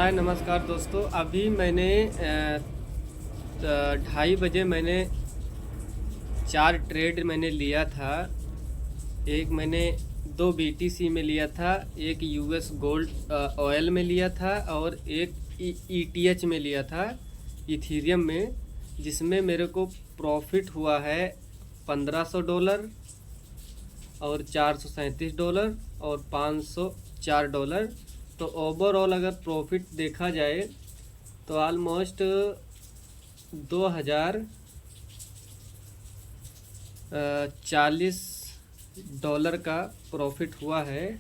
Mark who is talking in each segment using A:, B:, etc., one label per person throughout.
A: हाय नमस्कार दोस्तों। अभी मैंने 2:30 बजे मैंने 4 ट्रेड मैंने लिया था। एक मैंने 2 BTC में लिया था, एक US गोल्ड ऑयल में लिया था और एक ETH में लिया था, इथीरियम में, जिसमें मेरे को प्रॉफिट हुआ है $1500 और $437 और $504। तो ओवरऑल अगर प्रॉफिट देखा जाए तो ऑलमोस्ट $2040 का प्रॉफिट हुआ है।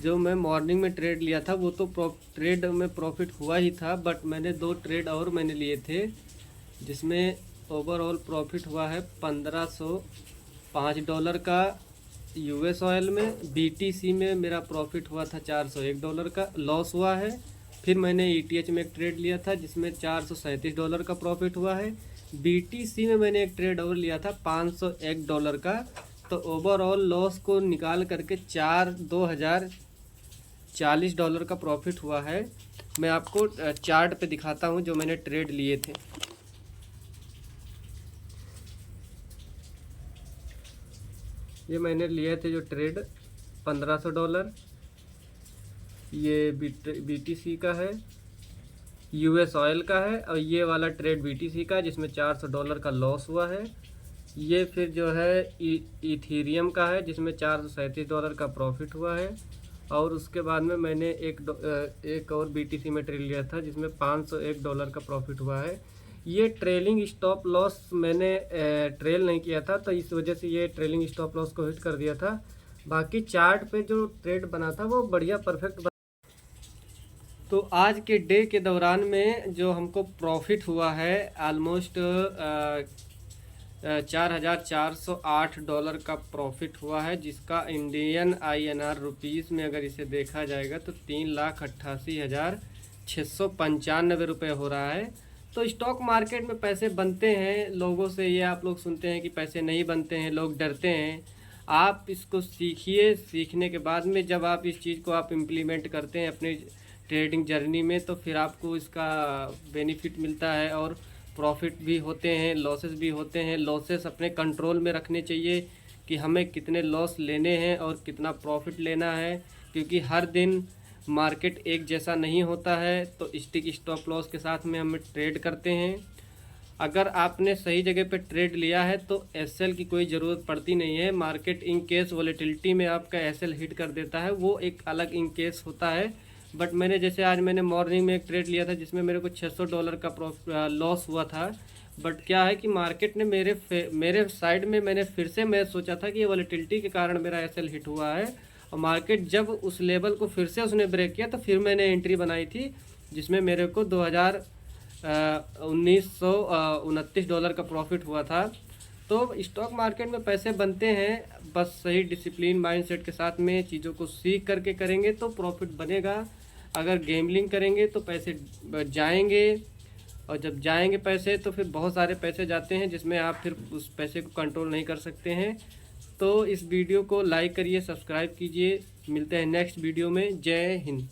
A: जो मैं मॉर्निंग में ट्रेड लिया था वो तो ट्रेड में प्रॉफिट हुआ ही था, बट मैंने 2 ट्रेड और मैंने लिए थे जिसमें ओवरऑल प्रॉफिट हुआ है $1505 का। US ऑयल में BTC में मेरा प्रॉफिट हुआ था $401 का, लॉस हुआ है। फिर मैंने ETH में एक ट्रेड लिया था जिसमें $437 का प्रॉफिट हुआ है। BTC में मैंने एक ट्रेड और लिया था $501 का। तो ओवरऑल लॉस को निकाल करके $2040 का प्रॉफिट हुआ है। मैं आपको चार्ट पे दिखाता हूँ जो मैंने ट्रेड लिए थे। ये मैंने लिए थे जो ट्रेड $1500, ये BTC का है, US ऑयल का है, और ये वाला ट्रेड BTC का जिसमें $400 का लॉस हुआ है। ये फिर जो है इथीरियम का है जिसमें $437 का प्रॉफिट हुआ है। और उसके बाद में मैंने एक और BTC में ट्रेड लिया था जिसमें $501 का प्रॉफिट हुआ है। ये ट्रेलिंग स्टॉप लॉस मैंने ट्रेल नहीं किया था, तो इस वजह से ये ट्रेलिंग स्टॉप लॉस को हिट कर दिया था। बाकी चार्ट पे जो ट्रेड बना था वो बढ़िया परफेक्ट बना। तो आज के डे के दौरान में जो हमको प्रॉफिट हुआ है ऑलमोस्ट $4408 का प्रॉफिट हुआ है, जिसका इंडियन INR रुपीज़ में अगर इसे देखा जाएगा तो 3,88,695 रुपये हो रहा है। तो स्टॉक मार्केट में पैसे बनते हैं। लोगों से ये आप लोग सुनते हैं कि पैसे नहीं बनते हैं, लोग डरते हैं। आप इसको सीखिए, सीखने के बाद में जब आप इस चीज़ को आप इम्प्लीमेंट करते हैं अपनी ट्रेडिंग जर्नी में तो फिर आपको इसका बेनिफिट मिलता है और प्रॉफिट भी होते हैं, लॉसेस भी होते हैं। लॉसेस अपने कंट्रोल में रखने चाहिए कि हमें कितने लॉस लेने हैं और कितना प्रॉफिट लेना है, क्योंकि हर दिन मार्केट एक जैसा नहीं होता है। तो स्टिक स्टॉप लॉस के साथ में हम ट्रेड करते हैं। अगर आपने सही जगह पे ट्रेड लिया है तो SL की कोई ज़रूरत पड़ती नहीं है। मार्केट इन केस वॉलेटिलिटी में आपका SL हिट कर देता है, वो एक अलग इन केस होता है। बट मैंने जैसे आज मैंने मॉर्निंग में एक ट्रेड लिया था जिसमें मेरे को $600 का लॉस हुआ था। बट क्या है कि मार्केट ने मेरे साइड में मैंने फिर से मैं सोचा था कि ये वॉलेटिलिटी के कारण मेरा SL हिट हुआ है, और मार्केट जब उस लेवल को फिर से उसने ब्रेक किया तो फिर मैंने एंट्री बनाई थी जिसमें मेरे को $1929 का प्रॉफिट हुआ था। तो स्टॉक मार्केट में पैसे बनते हैं, बस सही डिसिप्लिन माइंडसेट के साथ में चीज़ों को सीख करके करेंगे तो प्रॉफिट बनेगा। अगर गेमलिंग करेंगे तो पैसे जाएंगे, और जब जाएंगे पैसे तो फिर बहुत सारे पैसे जाते हैं जिसमें आप फिर उस पैसे को कंट्रोल नहीं कर सकते हैं। तो इस वीडियो को लाइक करिए, सब्सक्राइब कीजिए। मिलते हैं नेक्स्ट वीडियो में। जय हिंद।